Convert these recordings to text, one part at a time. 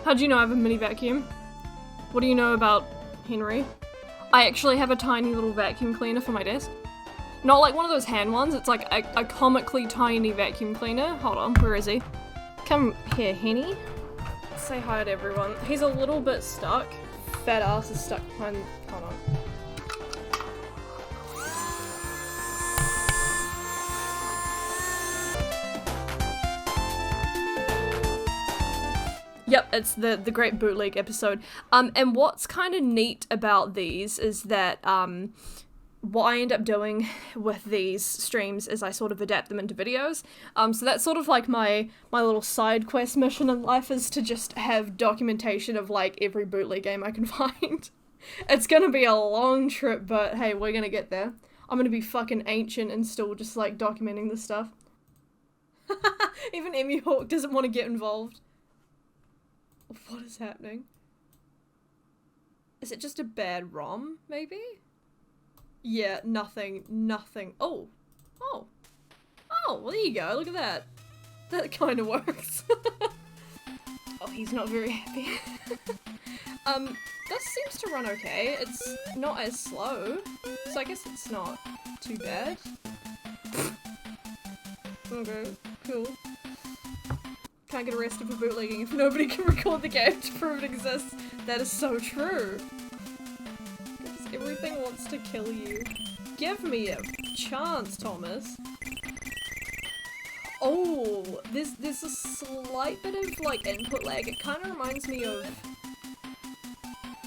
How'd you know I have a mini vacuum? What do you know about Henry? I actually have a tiny little vacuum cleaner for my desk. Not like one of those hand ones, it's like a comically tiny vacuum cleaner. Hold on, where is he? Come here, Henny. Say hi to everyone. He's a little bit stuck. Fat ass is stuck behind. Hold on. Yep, it's the great bootleg episode. And what's kind of neat about these is that what I end up doing with these streams is I sort of adapt them into videos. So that's sort of like my little side quest mission in life, is to just have documentation of like every bootleg game I can find. It's gonna be a long trip, but hey, we're gonna get there. I'm gonna be fucking ancient and still just like documenting this stuff. Even Emmy Hawk doesn't want to get involved. What is happening? Is it just a bad ROM, maybe? Yeah, nothing. Oh, well there you go, look at that. That kind of works. Oh, he's not very happy. This seems to run okay. It's not as slow, so I guess it's not too bad. Okay, cool. Can't get arrested for bootlegging if nobody can record the game to prove it exists. That is so true. Because everything wants to kill you. Give me a chance, Thomas. Oh, there's a slight bit of like input lag. It kind of reminds me of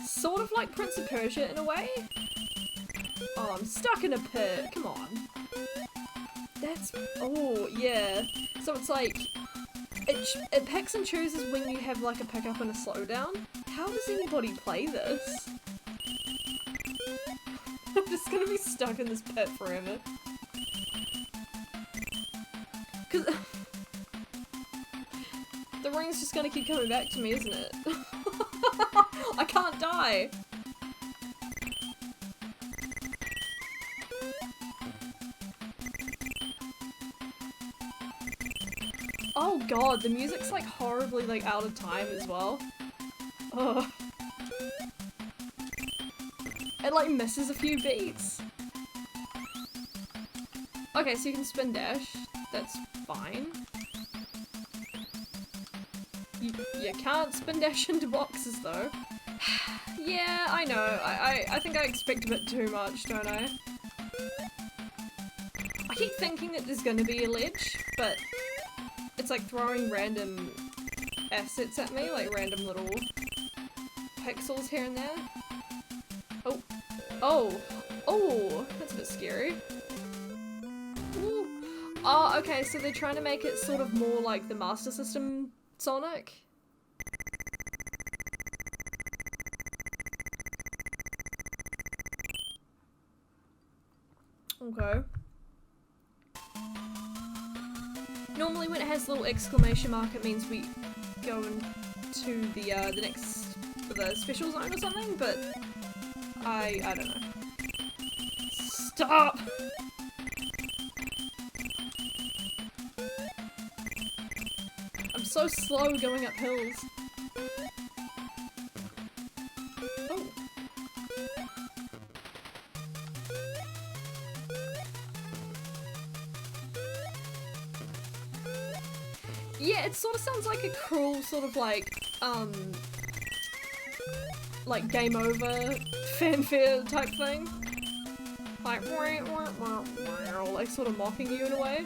sort of like Prince of Persia in a way. Oh, I'm stuck in a pit. Come on. That's, oh yeah. So it's like it picks and chooses when you have like a pickup and a slowdown. How does anybody play this? I'm just gonna be stuck in this pit forever. Cause the ring's just gonna keep coming back to me, isn't it? I can't die. Oh god, the music's like horribly like out of time as well. Ugh. It like misses a few beats. Okay, so you can spin dash. That's fine. You can't spin dash into boxes though. Yeah, I know. I think I expect a bit too much, don't I? I keep thinking that there's gonna be a ledge, but it's like throwing random assets at me, like random little pixels here and there. Oh. Oh. Oh, that's a bit scary. Ooh. Oh, okay, so they're trying to make it sort of more like the Master System Sonic. Okay. Normally when it has a little exclamation mark, it means we go into the next, the special zone or something, but I don't know. Stop! I'm so slow going up hills. Oh. Yeah, it sort of sounds like a cruel sort of like game over fanfare type thing. Like sort of mocking you in a way.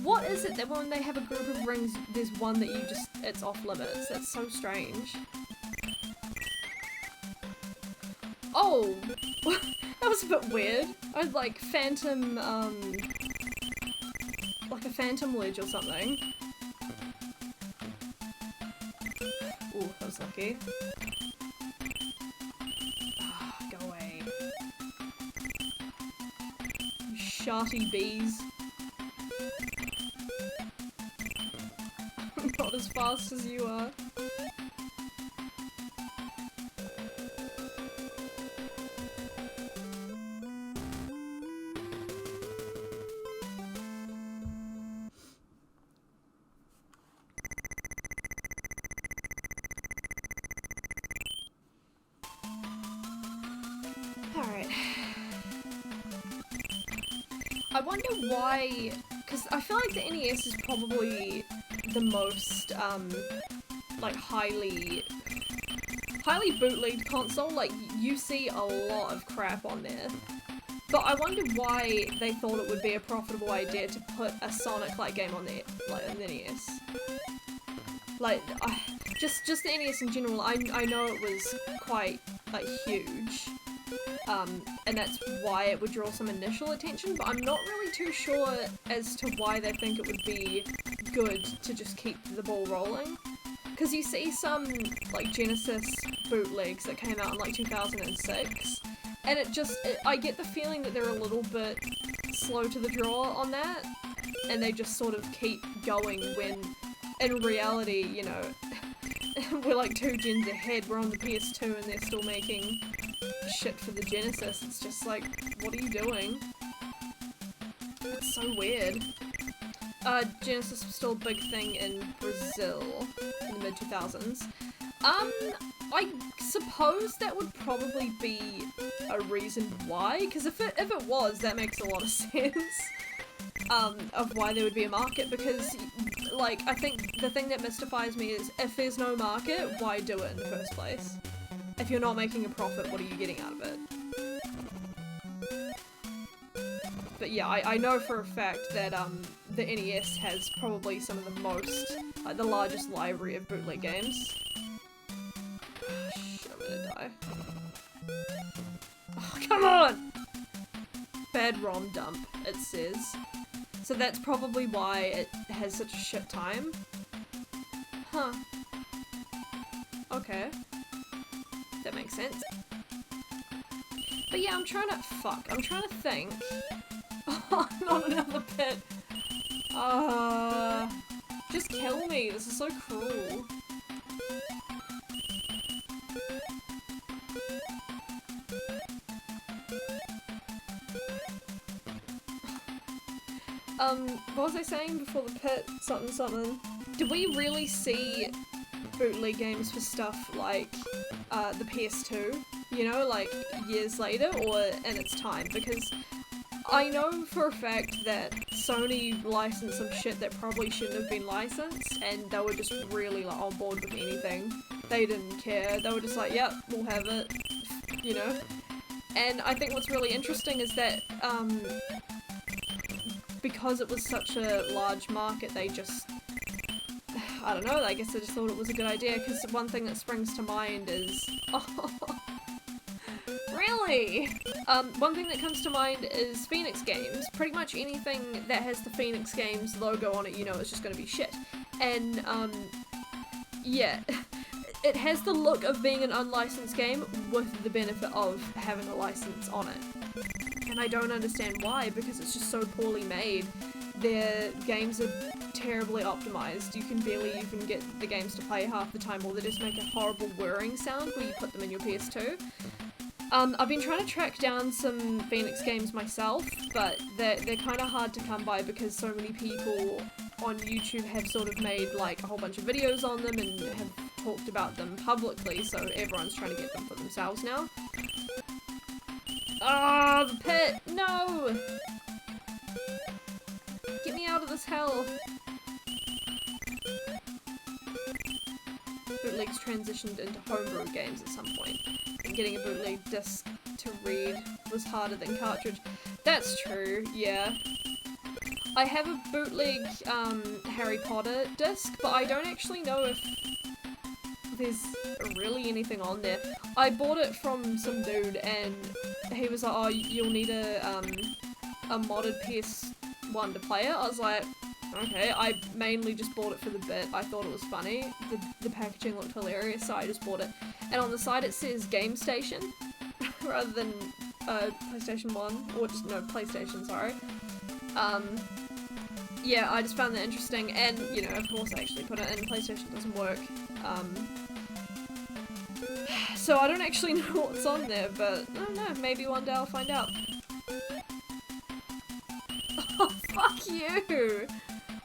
What is it that when they have a group of rings, there's one that you just, it's off limits? That's so strange. Oh! That was a bit weird. I was like phantom, like a phantom ledge or something. Ooh, that was lucky. Ah, go away. You sharty bees. I'm not as fast as you are. I wonder why, because I feel like the NES is probably the most, like, highly bootlegged console. Like, you see a lot of crap on there. But I wonder why they thought it would be a profitable idea to put a Sonic-like game on the, like, on the NES. Like, just the NES in general, I know it was quite, like, huge. And that's why it would draw some initial attention, but I'm not really too sure as to why they think it would be good to just keep the ball rolling. Because you see some, like, Genesis bootlegs that came out in, like, 2006, and I get the feeling that they're a little bit slow to the draw on that, and they just sort of keep going when, in reality, you know, we're like 2 gens ahead, we're on the PS2 and they're still making shit for the Genesis. It's just like, what are you doing? It's so weird. Genesis was still a big thing in Brazil in the mid-2000s. I suppose that would probably be a reason why, because if it was, that makes a lot of sense, of why there would be a market, because, like, I think the thing that mystifies me is, if there's no market, why do it in the first place? If you're not making a profit, what are you getting out of it? But yeah, I know for a fact that, the NES has probably some of the most, like, the largest library of bootleg games. Shit, I'm gonna die. Oh, come on! Bad ROM dump, it says. So that's probably why it has such a shit time. Huh. Okay. That makes sense. But yeah, I'm trying to think. Oh, not another pit. Just kill me, this is so cruel. What was I saying before the pit? Something. Did we really see bootleg games for stuff like, the PS2? You know, like, years later, or in its time? Because I know for a fact that Sony licensed some shit that probably shouldn't have been licensed, and they were just really, like, on board with anything. They didn't care. They were just like, yep, we'll have it, you know? And I think what's really interesting is that, because it was such a large market, they just, I don't know, I guess they just thought it was a good idea, because one thing that springs to mind is, oh, really? One thing that comes to mind is Phoenix Games. Pretty much anything that has the Phoenix Games logo on it, you know, it's just gonna be shit. And, yeah, it has the look of being an unlicensed game with the benefit of having a license on it. And I don't understand why, because it's just so poorly made. Their games are terribly optimized. You can barely even get the games to play half the time, or they just make a horrible whirring sound when you put them in your PS2. I've been trying to track down some Phoenix games myself, but they're kind of hard to come by because so many people on YouTube have sort of made like a whole bunch of videos on them and have talked about them publicly, so everyone's trying to get them for themselves now. Ah, the pit! No! Get me out of this hell! Bootlegs transitioned into homebrew games at some point, and getting a bootleg disc to read was harder than cartridge. That's true, yeah. I have a bootleg Harry Potter disc, but I don't actually know if there's really anything on there. I bought it from some dude and he was like, oh, you'll need a modded PS1 to play it. I was like, okay, I mainly just bought it for the bit. I thought it was funny. The packaging looked hilarious, so I just bought it. And on the side it says Game Station, rather than PlayStation 1, or just, no, PlayStation, sorry. Yeah, I just found that interesting, and, you know, of course I actually put it in. PlayStation doesn't work. So I don't actually know what's on there, but I don't know, maybe one day I'll find out. Oh, fuck you!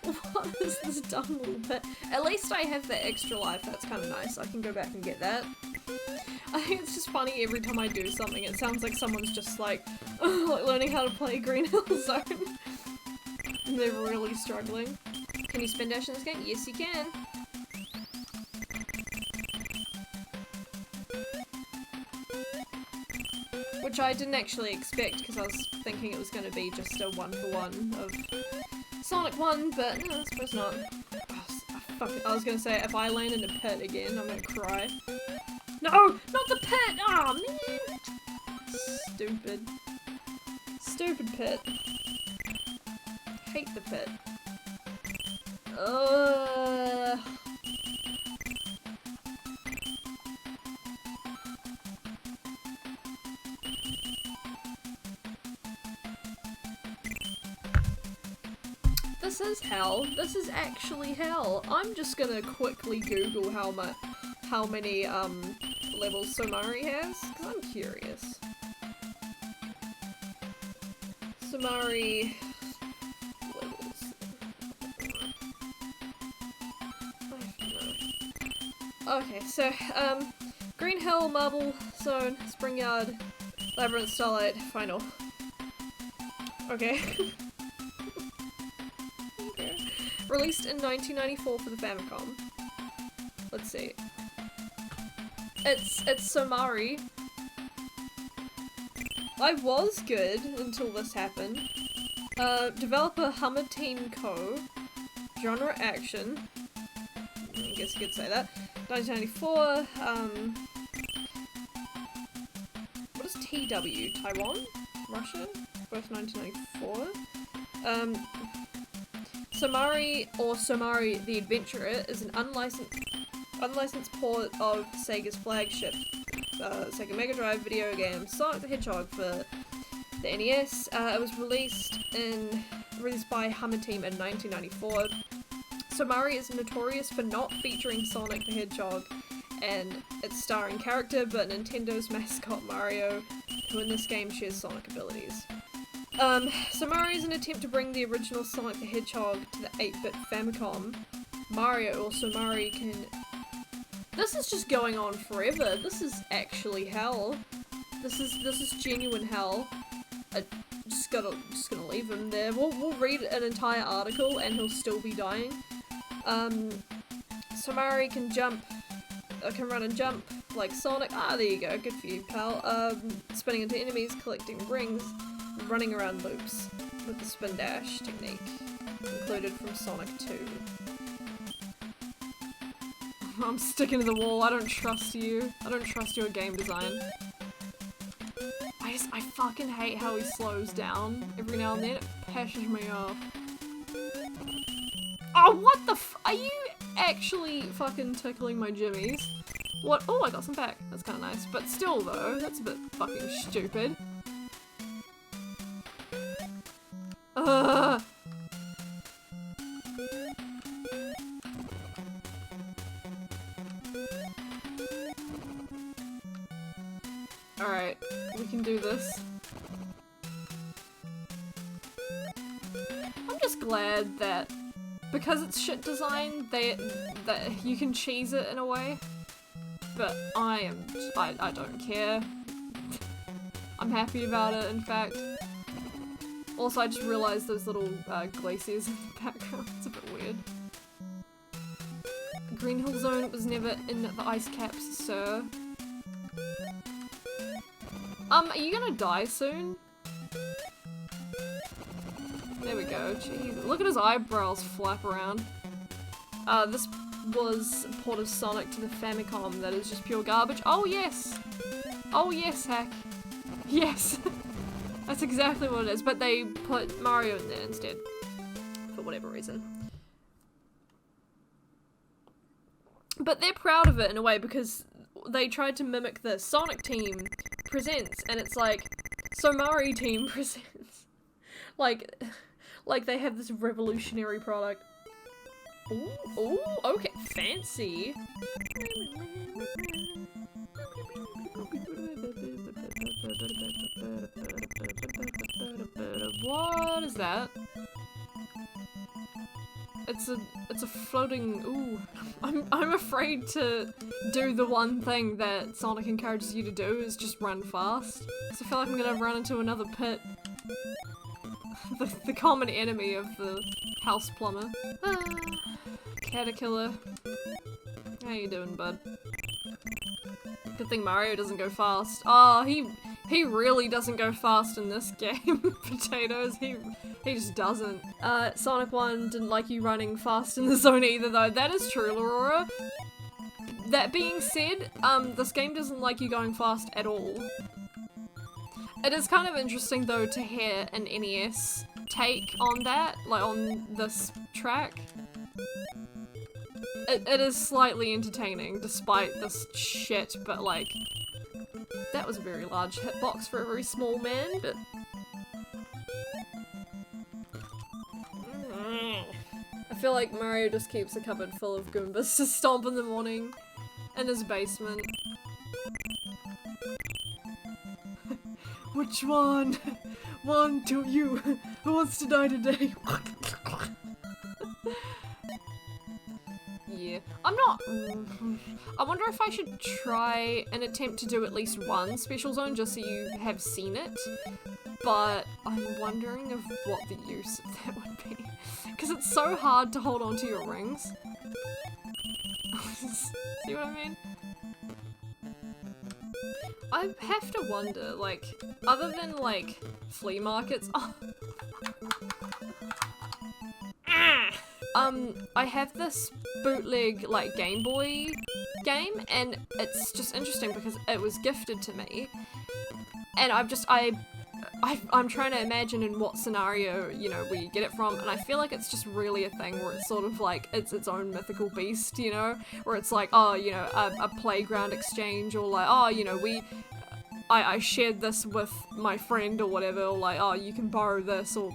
What is this dumb little bit? At least I have that extra life, that's kind of nice. I can go back and get that. I think it's just funny every time I do something, it sounds like someone's just like learning how to play Green Hill Zone. They're really struggling. Can you spin dash in this game? Yes, you can. Which I didn't actually expect because I was thinking it was going to be just a 1-for-1 of Sonic 1, but no, I suppose not. Oh, fuck it. I was going to say, if I land in a pit again, I'm going to cry. No! Not the pit! Oh, man! Stupid. Stupid pit. Hate the pit. This is hell. This is actually hell. I'm just gonna quickly Google how many levels Somari has, because I'm curious. Somari levels. Okay, so Green Hill, Marble Zone, Spring Yard, Labyrinth, Starlight, Final. Okay. Okay. Released in 1994 for the Famicom. Let's see. It's Somari. I was good until this happened. Developer Hummer Team Co. Genre action. I guess you could say that. 1994. What is TW? Taiwan? Russia? Both 1994. Somari or Somari the Adventurer is an unlicensed port of Sega's flagship Sega Mega Drive video game Sonic the Hedgehog for the NES. It was released by Hummer Team in 1994. Somari is notorious for not featuring Sonic the Hedgehog and its starring character, but Nintendo's mascot Mario, who in this game shares Sonic abilities. Somari is an attempt to bring the original Sonic the Hedgehog to the 8-bit Famicom. Mario or Somari can... This is just going on forever. This is actually hell. This is genuine hell. Just gonna leave him there. We'll read an entire article and he'll still be dying. Somari can run and jump like Sonic. Ah, there you go. Good for you, pal. Spinning into enemies, collecting rings, running around loops with the spin dash technique, included from Sonic 2. I'm sticking to the wall. I don't trust you. I don't trust your game design. I fucking hate how he slows down every now and then. It pisses me off. Oh, what the are you actually fucking tickling my jimmies? What? Oh, I got some back. That's kind of nice. But still, though, that's a bit fucking stupid. Alright, we can do this. I'm just glad that because it's shit design, that you can cheese it in a way. But I don't care. I'm happy about it, in fact. Also, I just realized those little glaciers in the background. It's a bit weird. Green Hill Zone was never in the ice caps, sir. Are you gonna die soon? There we go. Jeez, look at his eyebrows flap around. This was a port of Sonic to the Famicom that is just pure garbage. Oh yes! Oh yes, heck. Yes! That's exactly what it is, but they put Mario in there instead. For whatever reason. But they're proud of it in a way because they tried to mimic the Sonic Team Presents, and it's like, Somari Team Presents. Like they have this revolutionary product. Ooh, okay, fancy. What is that? It's a floating. Ooh, I'm afraid to do the one thing that Sonic encourages you to do is just run fast. So I feel like I'm gonna run into another pit. the common enemy of the house plumber. Caterpillar. How you doing, bud? Good thing Mario doesn't go fast. Oh, he really doesn't go fast in this game. Potatoes, he just doesn't. Sonic 1 didn't like you running fast in the zone either though. That is true, Aurora. That being said, this game doesn't like you going fast at all. It is kind of interesting though to hear an NES take on that, like on this track. It is slightly entertaining despite this shit, but like, that was a very large hitbox for a very small man, but... I feel like Mario just keeps a cupboard full of Goombas to stomp in the morning in his basement. Which one? One to you. Who wants to die today? Yeah. I'm not... I wonder if I should try and attempt to do at least one special zone just so you have seen it. But I'm wondering of what the use of that would be. Because it's so hard to hold on to your rings. See what I mean? I have to wonder, like, other than, like, flea markets... Oh. I have this bootleg, like, Game Boy game, and it's just interesting because it was gifted to me. And I'm trying to imagine in what scenario, you know, we get it from, and I feel like it's just really a thing where it's sort of like, it's its own mythical beast, you know? Where it's like, oh, you know, a playground exchange, or like, oh, you know, I shared this with my friend or whatever, or like, oh, you can borrow this, or,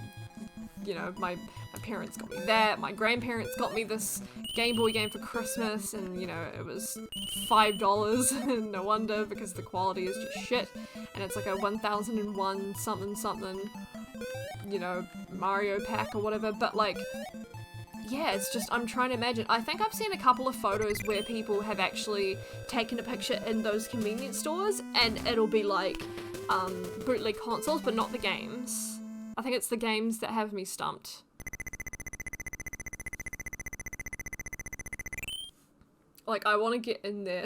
you know, my parents got me that, my grandparents got me this Game Boy game for Christmas, and, you know, it was $5, and no wonder, because the quality is just shit, and it's like a 1001 something something, you know, Mario pack or whatever, but like, yeah, it's just, I'm trying to imagine. I think I've seen a couple of photos where people have actually taken a picture in those convenience stores, and it'll be like, bootleg consoles, but not the games. I think it's the games that have me stumped. Like, I want to get in there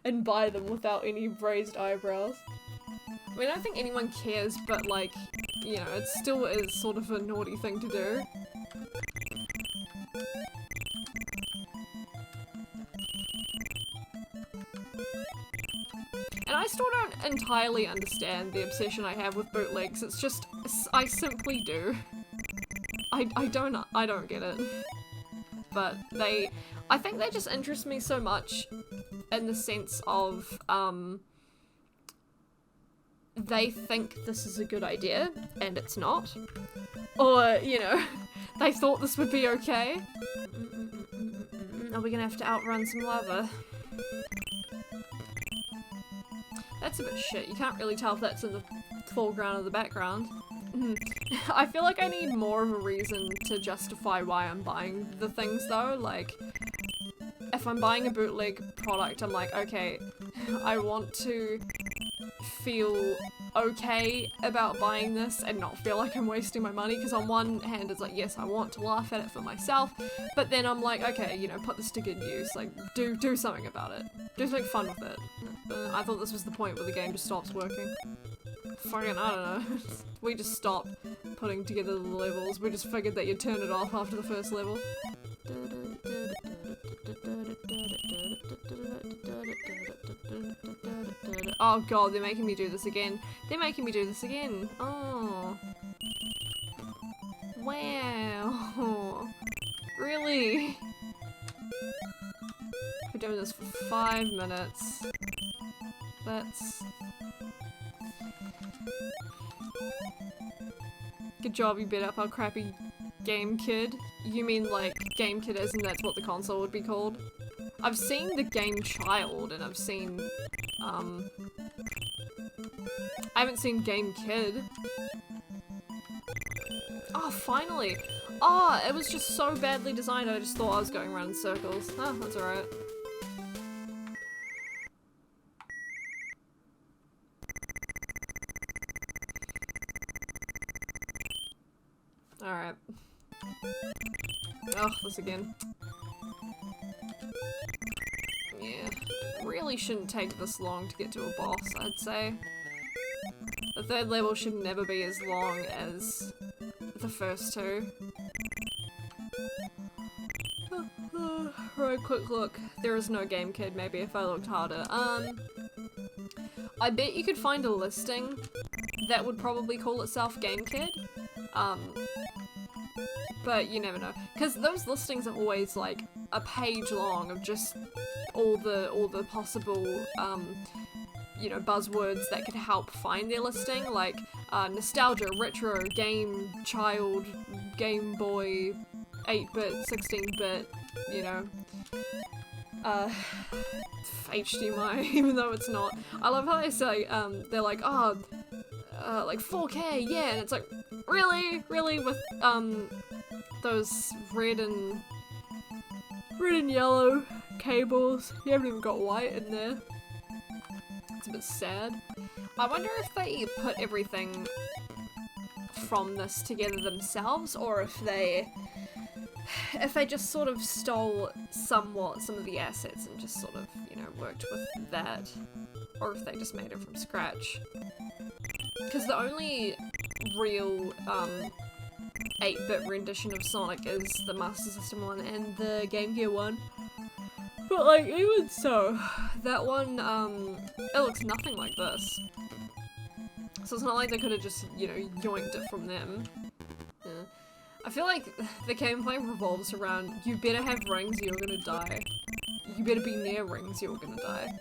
and buy them without any raised eyebrows. I mean, I don't think anyone cares, but like, you know, it still is sort of a naughty thing to do. And I still don't entirely understand the obsession I have with bootlegs. It's just, I simply do. I don't get it. But I think they just interest me so much in the sense of, they think this is a good idea, and it's not. Or, you know, they thought this would be okay. Are we gonna have to outrun some lava? That's a bit shit. You can't really tell if that's in the foreground or the background. I feel like I need more of a reason to justify why I'm buying the things though. Like, if I'm buying a bootleg product, I'm like, okay, I want to feel okay about buying this and not feel like I'm wasting my money, because on one hand it's like, yes, I want to laugh at it for myself, but then I'm like, okay, you know, put this to good use, like, do something about it. Do something fun with it. I thought this was the point where the game just stops working. Fucking, I don't know. We just stopped putting together the levels. We just figured that you'd turn it off after the first level. Oh god, they're making me do this again. They're making me do this again. Oh. Wow. Really? We're doing this for 5 minutes. That's... Good job, you beat up our crappy Game Kid. You mean like Game Kid as in that's what the console would be called? I've seen the Game Child and I've seen, I haven't seen Game Kid. Oh, finally! Oh, it was just so badly designed, I just thought I was going around in circles. Oh, that's alright. Alright. Oh, this again. Yeah. Really shouldn't take this long to get to a boss, I'd say. The third level should never be as long as the first two. Right, quick look. There is no game kid, maybe if I looked harder. I bet you could find a listing that would probably call itself Game Kid. But you never know. Because those listings are always like a page long of just all the possible you know, buzzwords that could help find their listing, like nostalgia, retro, game, child, Game Boy, 8-bit, 16-bit, you know, HDMI, even though it's not. I love how they say, they're like, oh, like 4K, yeah, and it's like, really, with, those red and yellow cables. You haven't even got white in there. It's a bit sad. I wonder if they put everything from this together themselves, or if they just sort of stole somewhat some of the assets and just sort of, you know, worked with that, or if they just made it from scratch. Because the only real 8-bit rendition of Sonic is the Master System one and the Game Gear one. But like, even so, that one, it looks nothing like this. So it's not like they could have just, you know, yoinked it from them. Yeah. I feel like the gameplay revolves around, you better have rings or you're gonna die. You better be near rings, you're gonna die.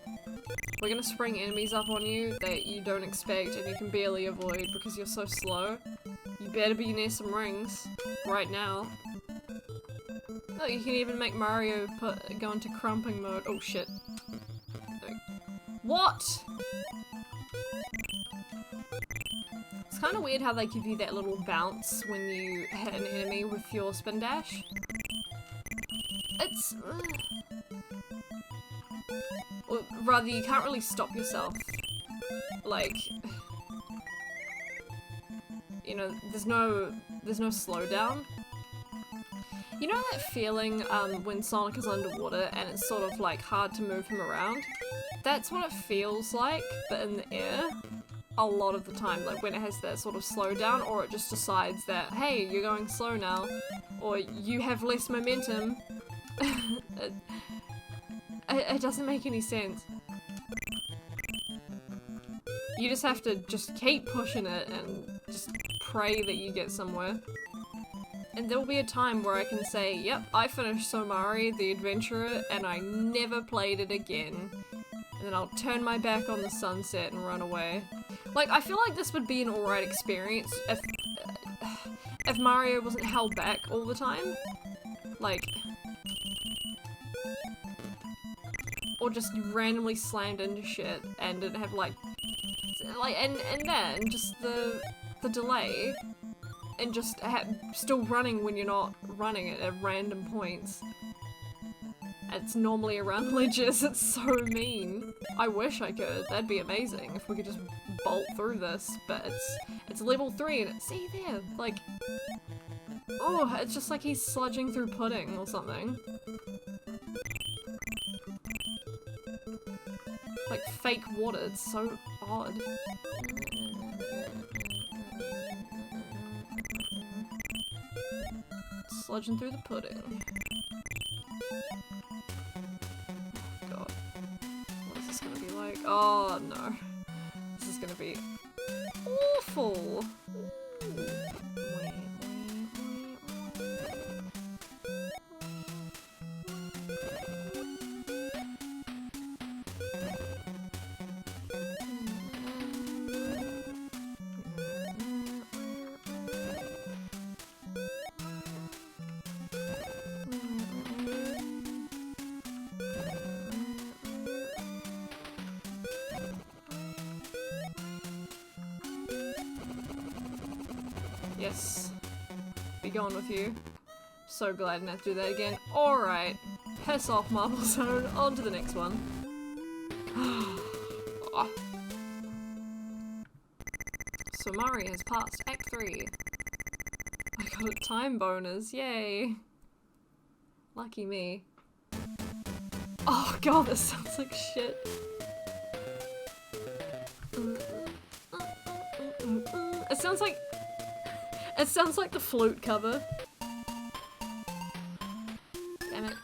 We're gonna spring enemies up on you that you don't expect and you can barely avoid because you're so slow. You better be near some rings right now. Oh, you can even make Mario go into crumping mode. Oh shit. What? It's kind of weird how they give you that little bounce when you hit an enemy with your spin dash. It's... Or rather, you can't really stop yourself. Like... You know, there's no slowdown. You know that feeling when Sonic is underwater and it's sort of like hard to move him around? That's what it feels like, but in the air. A lot of the time, like when it has that sort of slowdown, or it just decides that, hey, you're going slow now, or you have less momentum. It doesn't make any sense. You just have to just keep pushing it and just pray that you get somewhere. And there will be a time where I can say, yep, I finished Somari, the Adventurer, and I never played it again. And then I'll turn my back on the sunset and run away. Like, I feel like this would be an alright experience if Mario wasn't held back all the time. Like... Or just randomly slammed into shit and didn't have, like... and then, just the delay... And just still running when you're not running it at random points. It's normally around ledges, it's so mean. I wish I could, that'd be amazing if we could just bolt through this, but it's level 3 and it's, see there, like... Oh, it's just like he's sludging through pudding or something. Like fake water, it's so odd. Sludging through the pudding. God. What is this gonna be like? Oh no. This is gonna be awful. Yes. Be gone with you. So glad I didn't have to do that again. Alright. Piss off, Marble Zone. On to the next one. Oh. Somari has passed Act 3. I got a time bonus, yay. Lucky me. Oh god, this sounds like shit. It sounds like the flute cover. Damn it.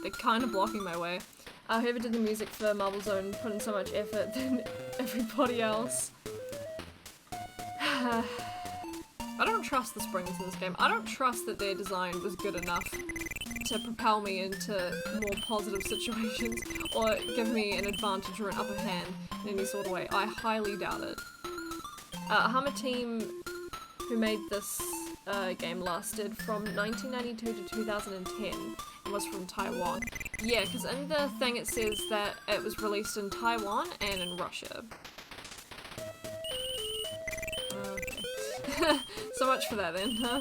They're kind of blocking my way. Whoever did the music for Marble Zone put in so much effort than everybody else. I don't trust the springs in this game. I don't trust that their design was good enough to propel me into more positive situations or give me an advantage or an upper hand in any sort of way. I highly doubt it. Hammer Team, who made this game, lasted from 1992 to 2010 and was from Taiwan. Yeah, because in the thing it says that it was released in Taiwan and in Russia. Okay. So much for that then, huh?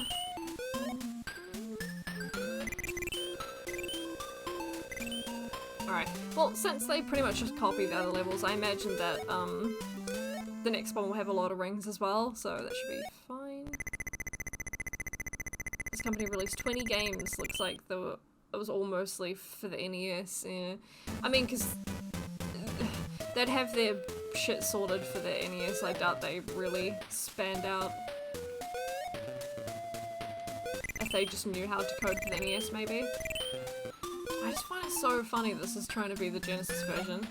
Alright, well, since they pretty much just copied the other levels, I imagine that the next one will have a lot of rings as well, so that should be fine. This company released 20 games, looks like it was all mostly for the NES, yeah. I mean, because they'd have their shit sorted for the NES, I doubt they really spanned out. If they just knew how to code for the NES, maybe. I just find it so funny this is trying to be the Genesis version.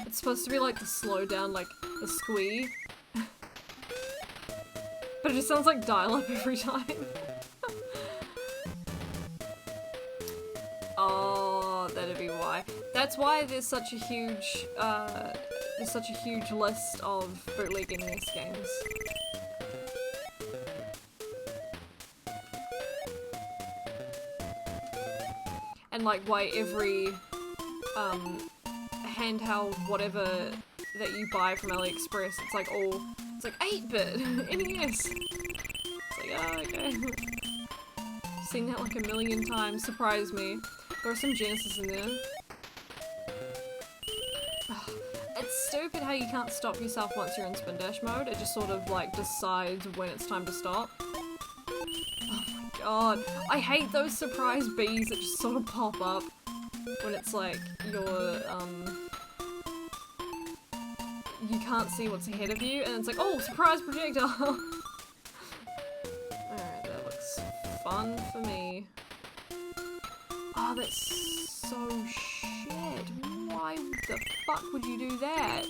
It's supposed to be like the slow down, like the squee. But it just sounds like dial-up every time. Oh, that'd be why. That's why there's such a huge list of bootleg NES games. And like why every handheld whatever that you buy from AliExpress, it's like 8-bit NES. It's like, oh, okay. Seen that like a million times, surprised me. There are some Genesis in there. It's stupid how you can't stop yourself once you're in spin dash mode. It just sort of like decides when it's time to stop. Oh my god. I hate those surprise bees that just sort of pop up when it's like you're, you can't see what's ahead of you and it's like, oh, surprise projectile! Alright, that looks fun for me. Oh, that's so shit. Why the fuck would you do that?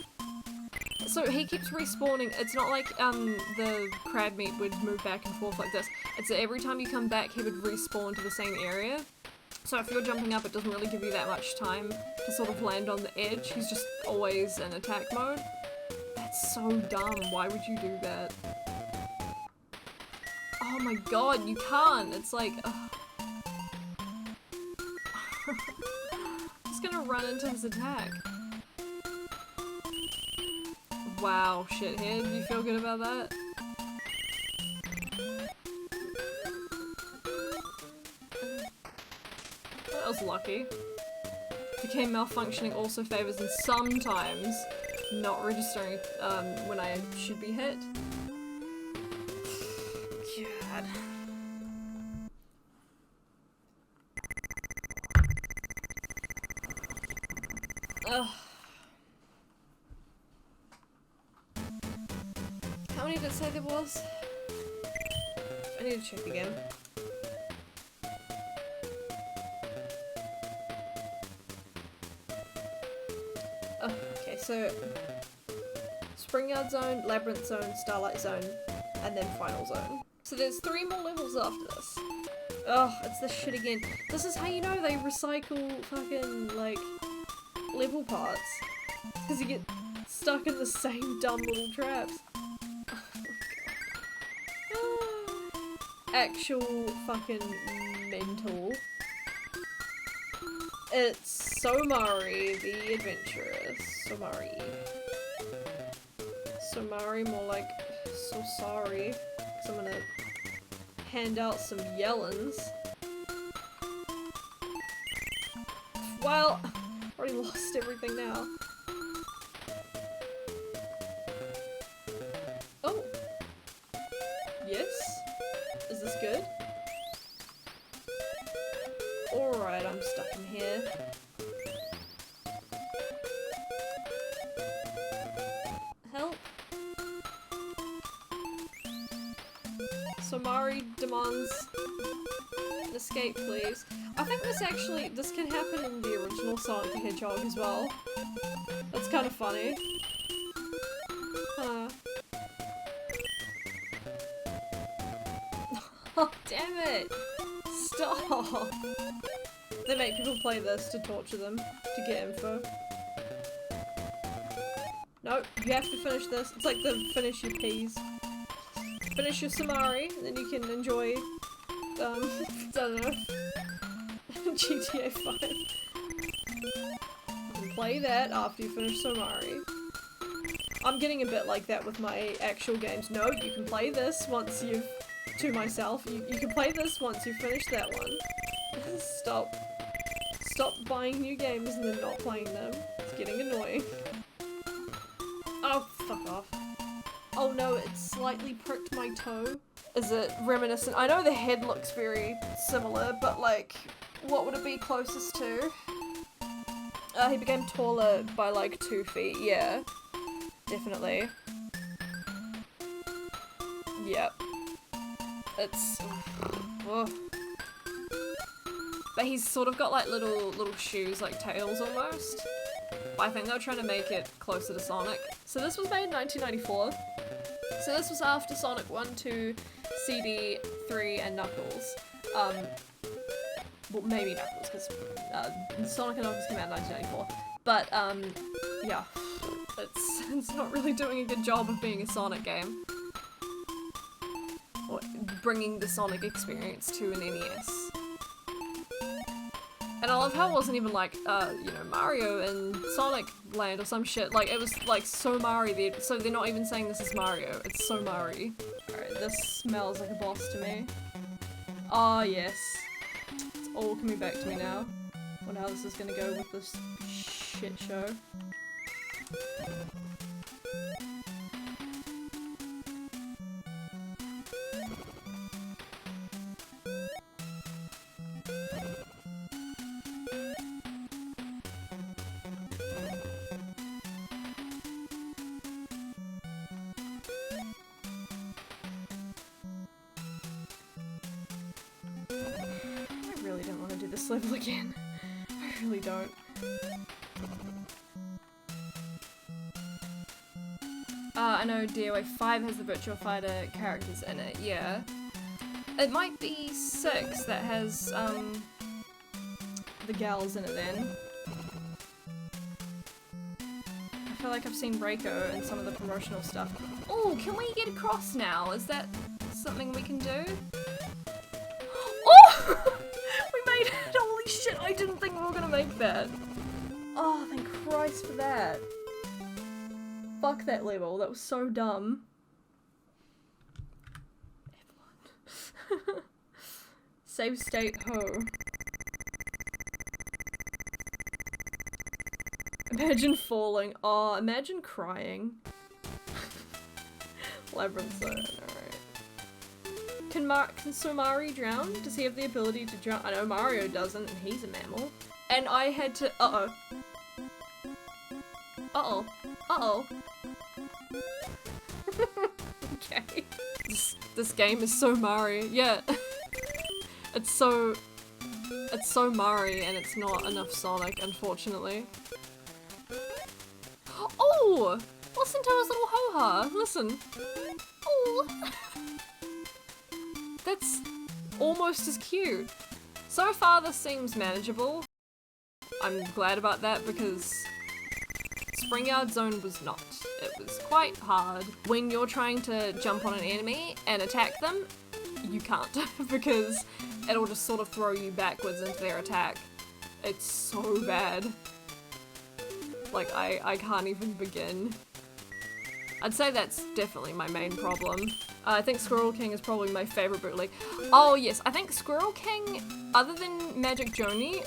So he keeps respawning. It's not like the crab meat would move back and forth like this. It's that every time you come back he would respawn to the same area. So if you're jumping up it doesn't really give you that much time to sort of land on the edge. He's just always in attack mode. That's so dumb. Why would you do that? Oh my god, you can't. It's like... Just gonna run into his attack. Wow, shithead. You feel good about that? That was lucky. The game malfunctioning also favors and sometimes not registering when I should be hit. God. Ugh. How many did it say there was? I need to check again. Oh, okay, so Spring Yard Zone, Labyrinth Zone, Starlight Zone, and then Final Zone. So there's 3 more levels after this. Oh, it's this shit again. This is how you know they recycle fucking, like, level parts. Because you get stuck in the same dumb little traps. Oh my god. Actual fucking mental. It's Somari the Adventurous. Somari. Somari, more like so sorry. Because I'm gonna hand out some yellings. Well, already lost everything now. Oh. Yes. Is this good? Alright, I'm stuck in here. Help. Somari demands an escape, please. I think this can happen in the original Sonic the Hedgehog as well. That's kind of funny. Huh. Oh, damn it! Stop! They make people play this to torture them, to get info. No, you have to finish this. It's like the finish your peas. Finish your Somari, and then you can enjoy, I don't know, GTA 5. You can play that after you finish Somari. I'm getting a bit like that with my actual games. No, you can play this once you've, to myself, you can play this once you've finished that one. Stop buying new games and then not playing them. It's getting annoying. Oh, fuck off. Oh no, it slightly pricked my toe. Is it reminiscent? I know the head looks very similar, but like, what would it be closest to? He became taller by like 2 feet, yeah. Definitely. Yep. It's... ugh. But he's sort of got like little shoes, like tails almost. But I think they were trying to make it closer to Sonic. So this was made in 1994. So this was after Sonic 1, 2, CD, 3, and Knuckles. Well, maybe Knuckles, because Sonic and Knuckles came out in 1994. But, yeah. It's not really doing a good job of being a Sonic game. Or bringing the Sonic experience to an NES. And I love how it wasn't even like, you know, Mario and Sonic Land or some shit. Like, it was like Somari, so they're not even saying this is Mario, it's Somari. Alright, this smells like a boss to me. Ah, yes. It's all coming back to me now. Wonder how this is gonna go with this shit show. Level again. I really don't. I know DOA 5 has the Virtua Fighter characters in it, yeah. It might be 6 that has, the gals in it then. I feel like I've seen Reiko in some of the promotional stuff. Oh, can we get across now? Is that something we can do? Oh! Holy shit, I didn't think we were gonna make that. Oh, thank Christ for that. Fuck that level, that was so dumb. Save state ho. Imagine falling. Oh, imagine crying. Labyrinth Zone, alright. Can Somari drown? Does he have the ability to drown? I know Mario doesn't, and he's a mammal. And I had to- uh-oh. Uh-oh. Uh-oh. Okay. This game is so Mari. Yeah. It's so Mari, and it's not enough Sonic, unfortunately. Oh! Listen to his little ho-ha. Listen. Oh! That's almost as cute. So far this seems manageable. I'm glad about that because Spring Yard Zone was not. It was quite hard. When you're trying to jump on an enemy and attack them, you can't because it'll just sort of throw you backwards into their attack. It's so bad. Like, I can't even begin. I'd say that's definitely my main problem. I think Squirrel King is probably my favorite bootleg. Oh yes, I think Squirrel King, other than Magic Joni,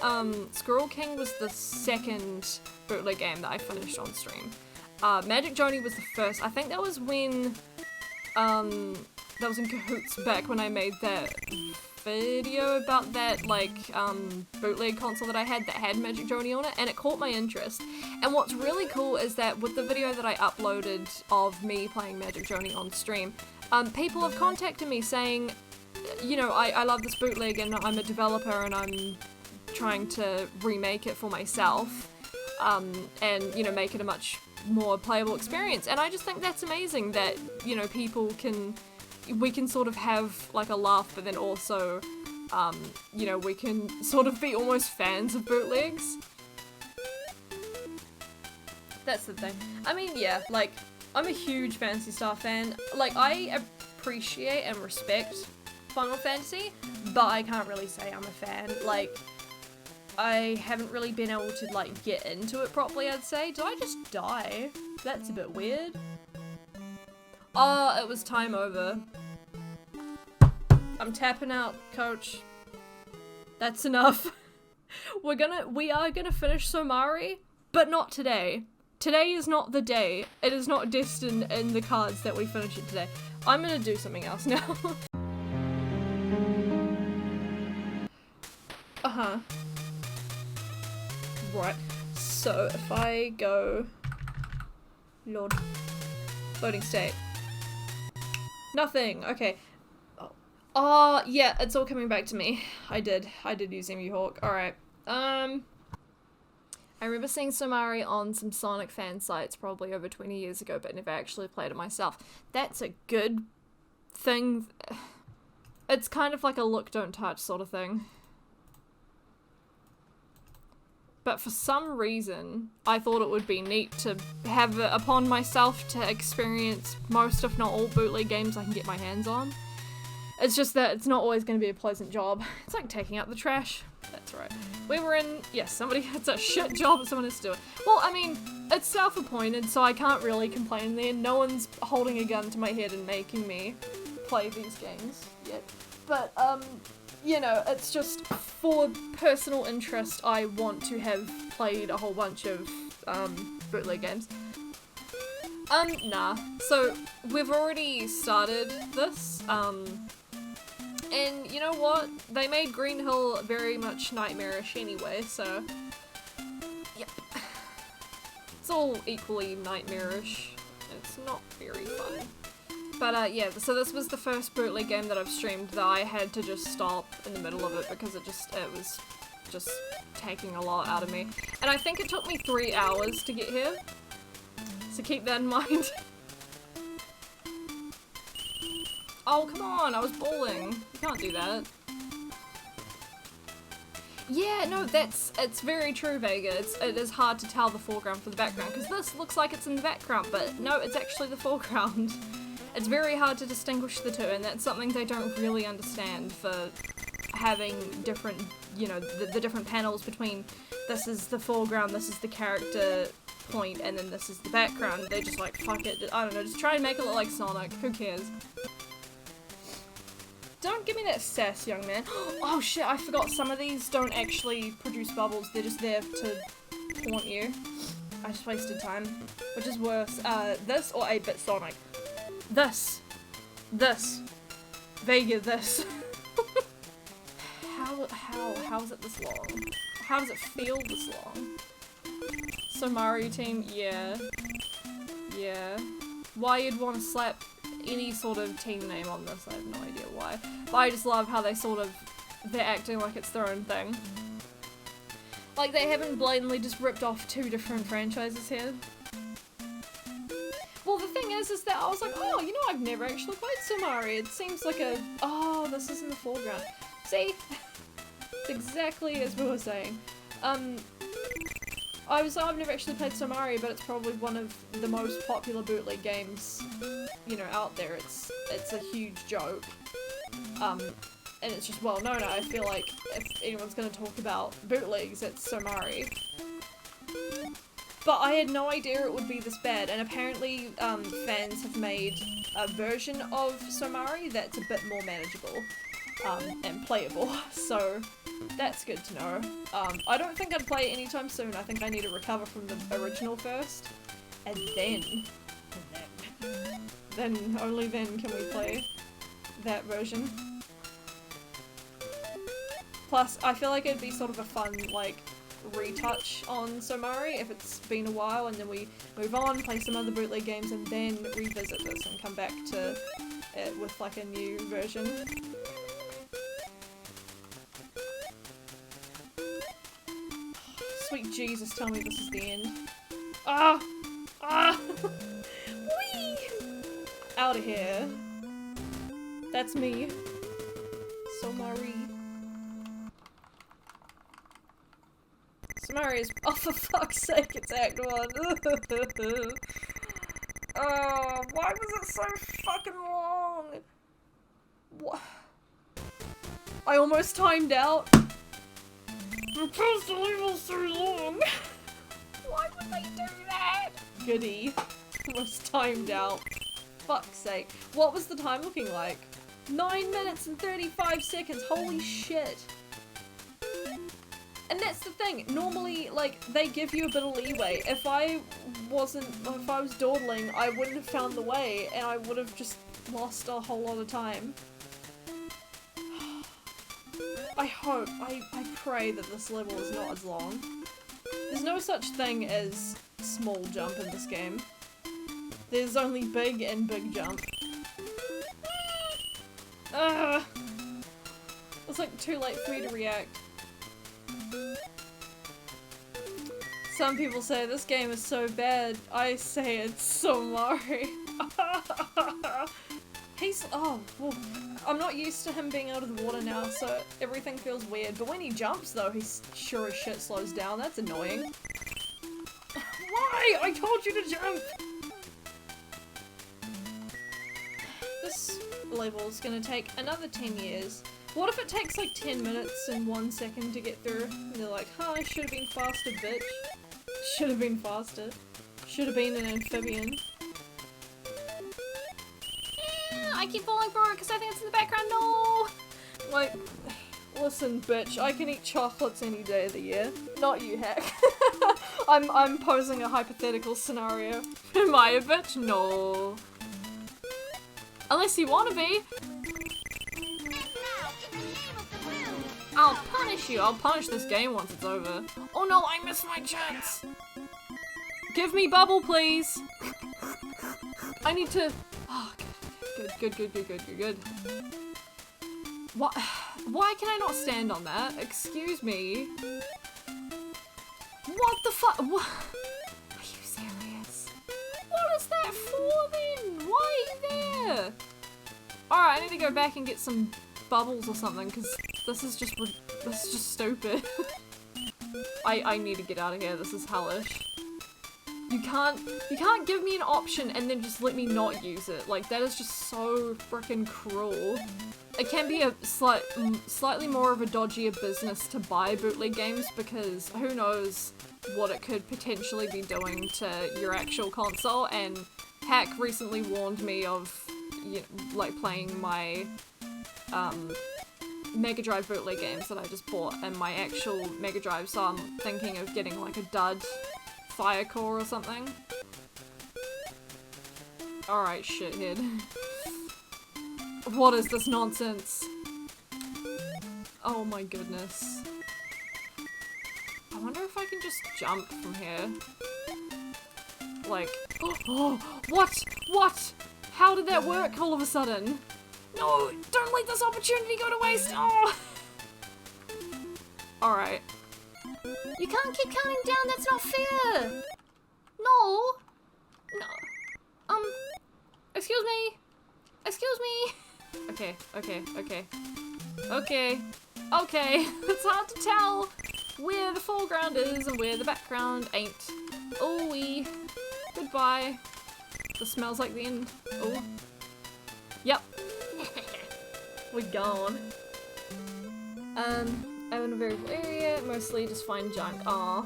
Squirrel King was the second bootleg game that I finished on stream. Magic Joni was the first. I think that was when, that was in cahoots back when I made that video about that, like, bootleg console that I had that had Magic Joni on it, and it caught my interest. And what's really cool is that with the video that I uploaded of me playing Magic Joni on stream, people have contacted me saying, you know, I love this bootleg and I'm a developer and I'm trying to remake it for myself, and, you know, make it a much more playable experience. And I just think that's amazing that, you know, we can sort of have like a laugh, but then also, you know, we can sort of be almost fans of bootlegs. That's the thing. I mean, yeah, like, I'm a huge Phantasy Star fan. Like, I appreciate and respect Final Fantasy, but I can't really say I'm a fan. Like, I haven't really been able to, like, get into it properly, I'd say. Did I just die? That's a bit weird. Oh, it was time over. I'm tapping out, coach. That's enough. We are gonna finish Somari, but not today. Today is not the day. It is not destined in the cards that we finish it today. I'm gonna do something else now. Uh-huh. Right. So, if I go... Lord. Loading state. Nothing. Okay. Oh, yeah, it's all coming back to me. I did use Emu Hawk. Alright. I remember seeing Somari on some Sonic fan sites probably over 20 years ago, but never actually played it myself. That's a good thing. It's kind of like a look, don't touch sort of thing. But for some reason, I thought it would be neat to have it upon myself to experience most, if not all, bootleg games I can get my hands on. It's just that it's not always going to be a pleasant job. It's like taking out the trash. That's right. We were in... Yes, it's a shit job, but someone has to do it. Well, I mean, it's self-appointed, so I can't really complain there. No one's holding a gun to my head and making me play these games yet. But, you know, it's just for personal interest, I want to have played a whole bunch of, bootleg games. Nah. So, we've already started this, and you know what? They made Green Hill very much nightmarish anyway, so... Yep. It's all equally nightmarish. It's not very fun. But, yeah, so this was the first bootleg game that I've streamed that I had to just stop in the middle of it because it was just taking a lot out of me. And I think it took me 3 hours to get here. So keep that in mind. Oh, come on, I was bowling. You can't do that. Yeah, no, it's very true, Vega. It is hard to tell the foreground from the background, because this looks like it's in the background, but no, it's actually the foreground. It's very hard to distinguish the two, and that's something they don't really understand for having different, you know, the different panels between this is the foreground, this is the character point, and then this is the background. They're just like, fuck it, I don't know, just try and make it look like Sonic, who cares? Don't give me that sass, young man. Oh shit, I forgot some of these don't actually produce bubbles, they're just there to taunt you. I just wasted time. Which is worse, this or 8-bit Sonic? This. Vega, this. How is it this long? How does it feel this long? Somari team, yeah. Yeah. Why you'd want to slap any sort of team name on this, I have no idea why. But I just love how they're acting like it's their own thing. Like, they haven't blatantly just ripped off 2 different franchises here. Well, the thing is that I was like, oh, you know, I've never actually played Somari. It seems like oh, this is in the foreground. See? It's exactly as we were saying. I was like, I've never actually played Somari, but it's probably one of the most popular bootleg games, you know, out there. It's a huge joke. And it's just well known. I feel like if anyone's gonna talk about bootlegs, it's Somari. But I had no idea it would be this bad, and apparently fans have made a version of Somari that's a bit more manageable and playable, so that's good to know. I don't think I'd play it anytime soon. I think I need to recover from the original first, and then only then can we play that version. Plus, I feel like it'd be sort of a fun, like, retouch on Somari if it's been a while, and then we move on, play some other bootleg games, and then revisit this and come back to it with, like, a new version. Sweet Jesus, tell me this is the end. Ah! Ah! Whee! Out of here. That's me. Somari. Somari is- oh, for fuck's sake, it's Act 1. Oh, why was it so fucking long? What? I almost timed out. Because the level's so long. Why would they do that? Goody. Almost timed out. Fuck's sake. What was the time looking like? 9 minutes and 35 seconds. Holy shit. And that's the thing. Normally, like, they give you a bit of leeway. If I was dawdling, I wouldn't have found the way, and I would have just lost a whole lot of time. I hope, I pray that this level is not as long. There's no such thing as small jump in this game. There's only big and big jump. It's like too late for me to react. Some people say this game is so bad. I say it's Somari. He's- oh, well, I'm not used to him being out of the water now, so everything feels weird. But when he jumps, though, he sure as shit slows down. That's annoying. Why? I told you to jump! This level is gonna take another 10 years. What if it takes like 10 minutes and 1 second to get through? And they're like, huh, I should have been faster, bitch. Should have been faster. Should have been an amphibian. I keep falling for it because I think it's in the background. No! Like, listen, bitch, I can eat chocolates any day of the year. Not you, Hack. I'm posing a hypothetical scenario. Am I a bitch? No. Unless you want to be. I'll punish you. I'll punish this game once it's over. Oh no, I missed my chance. Give me bubble, please. I need to... oh, good. What? Why can I not stand on that? Excuse me. What the fuck? What? Are you serious? What is that for then? Why are you there? Alright, I need to go back and get some bubbles or something, because this is just stupid. I need to get out of here. This is hellish. You can't give me an option and then just let me not use it. Like, that is just so freaking cruel. It can be a slightly more of a dodgier business to buy bootleg games, because who knows what it could potentially be doing to your actual console, and Hack recently warned me of, you know, like, playing my Mega Drive bootleg games that I just bought and my actual Mega Drive, so I'm thinking of getting like a dud Fire Core or something. Alright, shithead. What is this nonsense? Oh my goodness. I wonder if I can just jump from here. Like, oh, what? What? How did that work all of a sudden? No, don't let this opportunity go to waste. Oh. Alright. You can't keep counting down, that's not fair! No! No. Excuse me? Excuse me? Okay. It's hard to tell where the foreground is and where the background ain't. Ooh-wee. Goodbye. This smells like the end. Oh. Yep. We're gone. I'm in a variable area, mostly just find junk. Aw.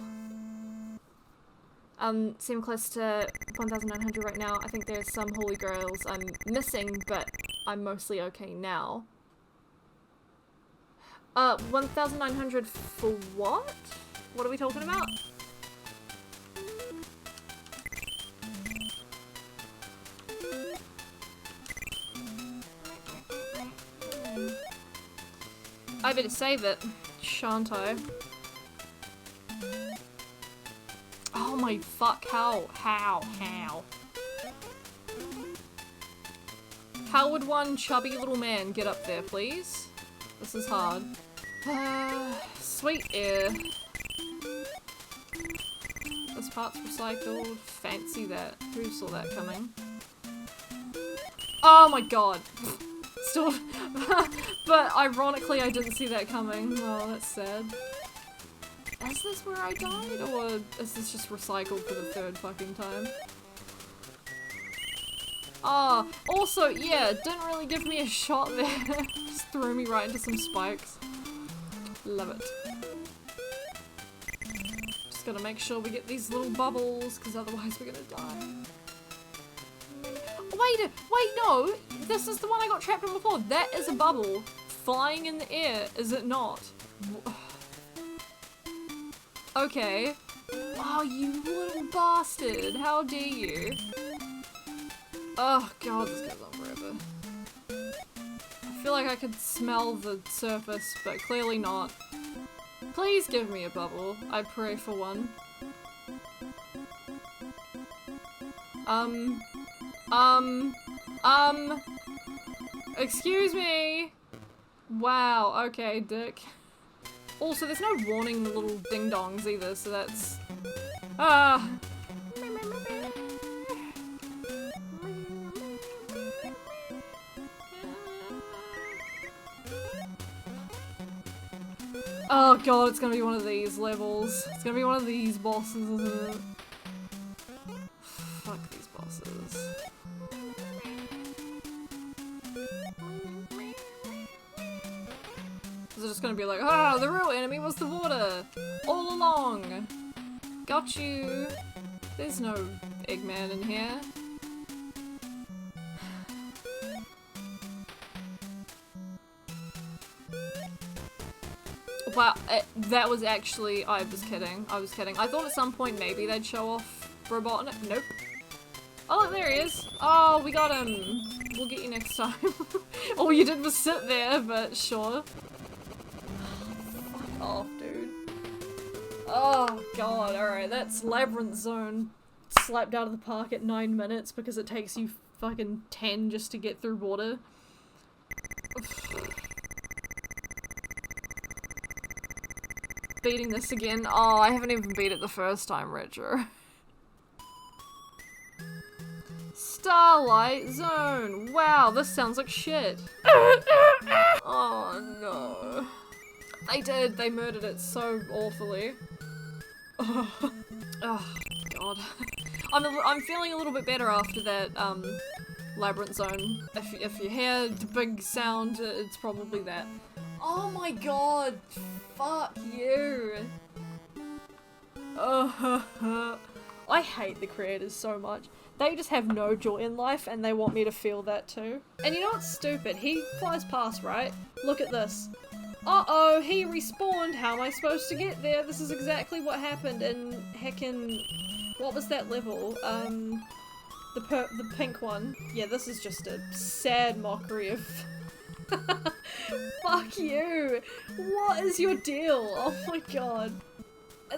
Seem close to 1,900 right now. I think there's some holy grails I'm missing, but I'm mostly okay now. 1,900 for what? What are we talking about? I better save it, shan't I? Oh my fuck, how? How would one chubby little man get up there, please? This is hard. Sweet air. This part's recycled. Fancy that. Who saw that coming? Oh my god. Still, but ironically I didn't see that coming. Oh, that's sad. Is this where I died, or is this just recycled for the third fucking time? Ah, also, yeah, didn't really give me a shot there. Just threw me right into some spikes. Love it. Just gotta make sure we get these little bubbles, because otherwise we're gonna die. Wait, no! This is the one I got trapped in before. That is a bubble flying in the air, is it not? Okay. Oh, you little bastard. How dare you? Oh god, this goes on forever. I feel like I could smell the surface, but clearly not. Please give me a bubble. I pray for one. Excuse me? Wow, okay, dick. Also, there's no warning the little ding-dongs either, so that's... Ah! Oh god, it's gonna be one of these levels. It's gonna be one of these bosses, isn't it? Fuck these bosses. Is it just gonna be like, ah, the real enemy was the water! All along! Got you! There's no Eggman in here. Wow, that was actually- I was kidding. I was kidding. I thought at some point maybe they'd show off Robotnik. Nope. Oh look, there he is! Oh, we got him! We'll get you next time. All you did was sit there, but sure. Fuck off, dude. Oh god, alright, that's Labyrinth Zone slapped out of the park at 9 minutes because it takes you fucking 10 just to get through water. Beating this again. Oh, I haven't even beat it the first time, Retro. Starlight Zone! Wow, this sounds like shit. Oh no. They did, they murdered it so awfully. Oh, god. I'm feeling a little bit better after that, Labyrinth Zone. If you hear the big sound, it's probably that. Oh my god! Fuck you! I hate the creators so much. They just have no joy in life and they want me to feel that too. And you know what's stupid? He flies past, right? Look at this. Uh-oh, he respawned. How am I supposed to get there? This is exactly what happened in heckin'... What was that level? The pink one. Yeah, this is just a sad mockery of... Fuck you! What is your deal? Oh my god.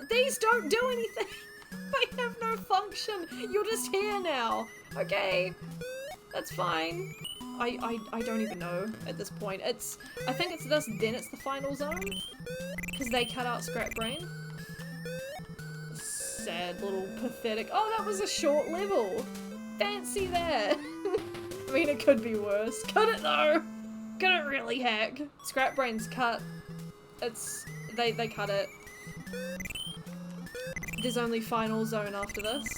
These don't do anything! They have no function! You're just here now! Okay. That's fine. I don't even know at this point. I think it's this, then it's the final zone? Because they cut out Scrap Brain. Sad little pathetic. Oh, that was a short level! Fancy that! I mean, it could be worse. Could it though? Could it really hack? Scrap Brain's cut. They cut it. There's only final zone after this.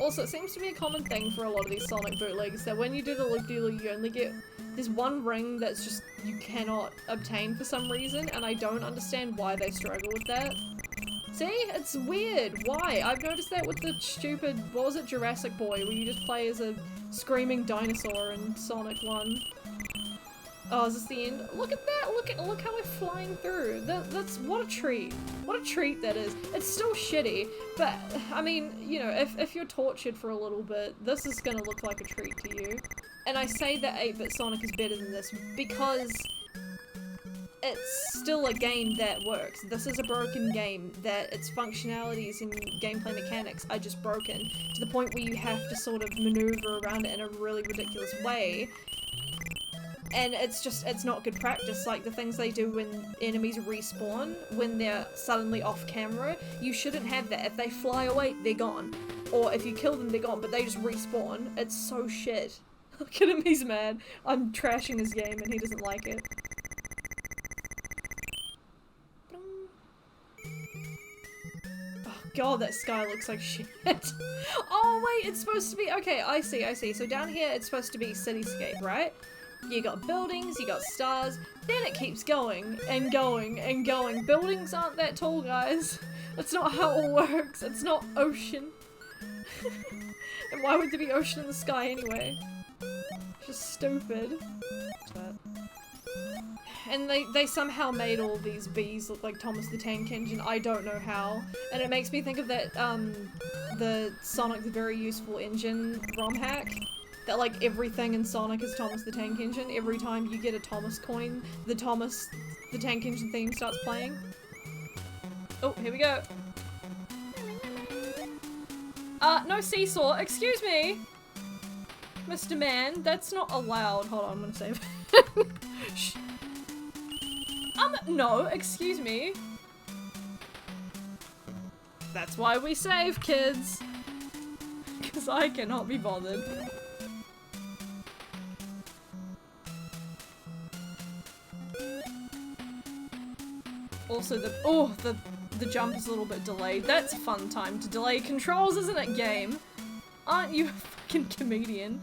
Also, it seems to be a common thing for a lot of these Sonic bootlegs that when you do the loop-de-loop, you only get... There's one ring that's just you cannot obtain for some reason, and I don't understand why they struggle with that. See? It's weird. Why? I've noticed that with the stupid, what was it, Jurassic Boy, where you just play as a screaming dinosaur in Sonic 1. Oh, is this the end? Look at that! Look how we're flying through. That's, what a treat. What a treat that is. It's still shitty, but, I mean, you know, if you're tortured for a little bit, this is gonna look like a treat to you. And I say that 8-bit Sonic is better than this because it's still a game that works. This is a broken game that its functionalities and gameplay mechanics are just broken to the point where you have to sort of maneuver around it in a really ridiculous way. And it's not good practice. Like the things they do when enemies respawn, when they're suddenly off camera, you shouldn't have that. If they fly away, they're gone. Or if you kill them, they're gone, but they just respawn. It's so shit. Look at him, he's mad. I'm trashing his game and he doesn't like it. Oh god, that sky looks like shit. Oh wait, it's supposed to be, okay, I see. So down here it's supposed to be cityscape, right? You got buildings, you got stars, then it keeps going and going and going. Buildings aren't that tall, guys. That's not how it works. It's not ocean. And why would there be ocean in the sky anyway? It's just stupid. And they somehow made all these bees look like Thomas the Tank Engine. I don't know how. And it makes me think of that, the Sonic the Very Useful Engine ROM hack. That like everything in Sonic is Thomas the Tank Engine. Every time you get a Thomas coin, the Thomas the Tank Engine theme starts playing. Oh, here we go. No seesaw. Excuse me, Mr. Man. That's not allowed. Hold on, I'm gonna save. Shh. No, excuse me. That's why we save, kids. Because I cannot be bothered. Also the jump is a little bit delayed. That's a fun time to delay controls, isn't it, game? Aren't you a fucking comedian?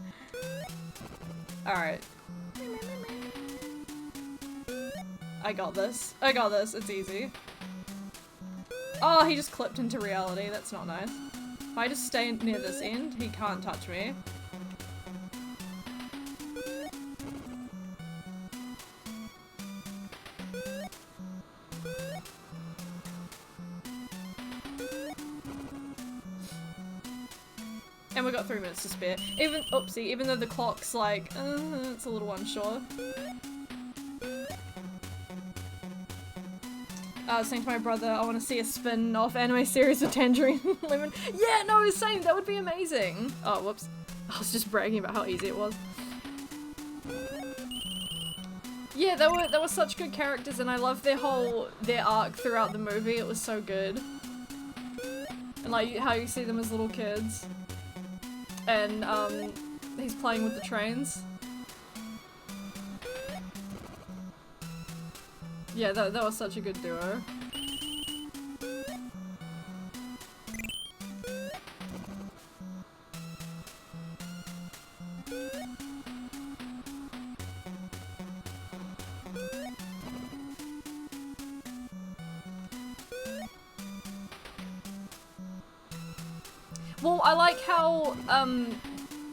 Alright. I got this. It's easy. Oh, he just clipped into reality. That's not nice. If I just stay near this end, he can't touch me. And we got 3 minutes to spare. Even though the clock's like, it's a little unsure. Saying to my brother, I want to see a spin-off anime series with Tangerine and Lemon. Yeah, no, same, that would be amazing. Oh, whoops. I was just bragging about how easy it was. Yeah, they were such good characters, and I loved their arc throughout the movie. It was so good. And like how you see them as little kids. And he's playing with the trains. Yeah, that was such a good duo. Well, I like how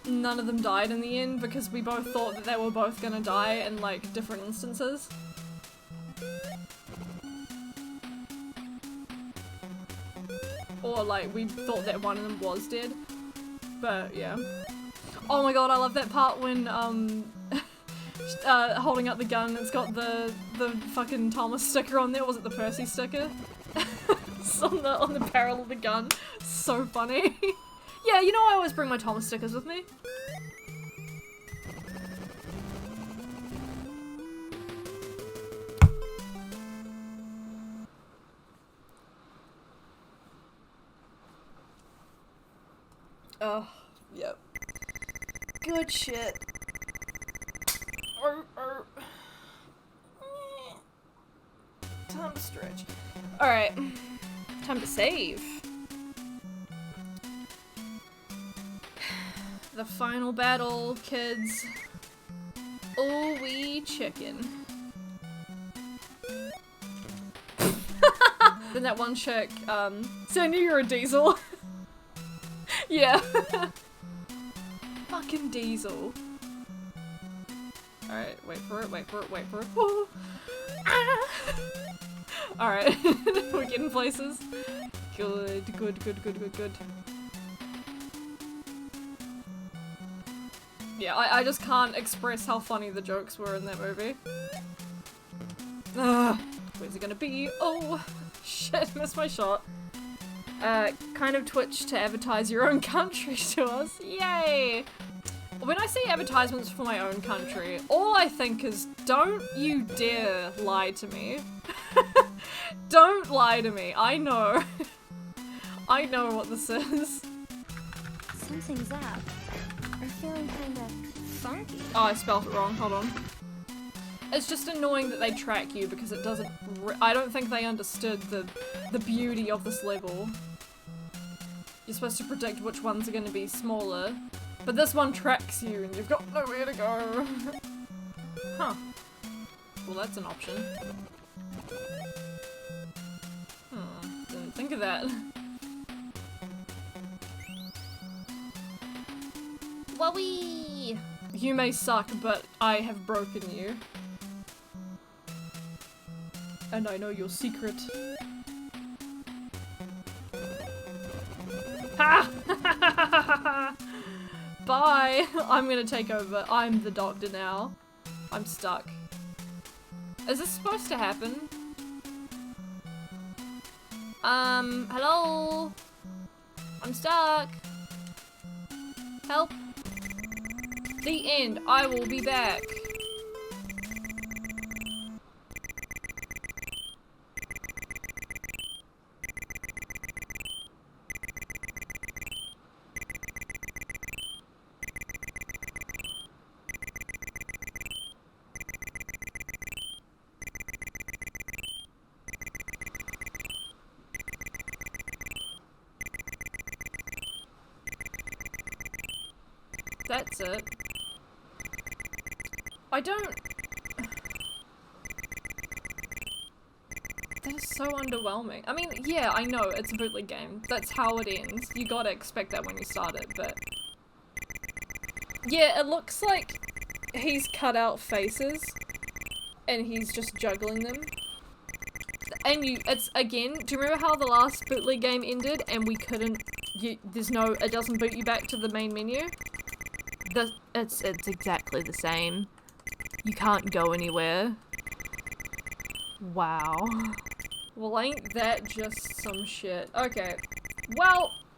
none of them died in the end because we both thought that they were both gonna die in like different instances. Or like we thought that one of them was dead. But yeah. Oh my god, I love that part when holding up the gun, it's got the fucking Thomas sticker on there. Was it the Percy sticker? It's on the barrel of the gun. So funny. Yeah, you know I always bring my Thomas stickers with me. Oh, yep. Good shit. Time to stretch. Alright. Time to save. The final battle, kids. Oh, wee chicken. Then that one chick, so I knew you were a diesel. Yeah. Fucking diesel. Alright, wait for it, wait for it, wait for it. Oh. Ah. Alright, we're getting places. Good, good, good, good, good, good. Yeah, I just can't express how funny the jokes were in that movie. Ugh. Where's it gonna be? Oh, shit, missed my shot. Kind of Twitch to advertise your own country to us. Yay! When I see advertisements for my own country, all I think is, don't you dare lie to me. Don't lie to me. I know. I know what this is. Something's up. I'm feeling kinda funky. Oh, I spelled it wrong. Hold on. It's just annoying that they track you because it doesn't. I don't think they understood the beauty of this level. You're supposed to predict which ones are going to be smaller, but this one tracks you and you've got nowhere to go. Huh. Well, that's an option. Didn't think of that. Wowee! You may suck, but I have broken you. And I know your secret. Ha! Bye! I'm gonna take over. I'm the doctor now. I'm stuck. Is this supposed to happen? Hello? I'm stuck. Help. The end. I will be back. That's it. I don't... That is so underwhelming. I mean, yeah, I know, it's a bootleg game. That's how it ends. You gotta expect that when you start it, but... Yeah, it looks like he's cut out faces, and he's just juggling them. And it's, again, do you remember how the last bootleg game ended, and we couldn't... it doesn't boot you back to the main menu? It's exactly the same. You can't go anywhere. Wow. Well, ain't that just some shit? Okay. Well,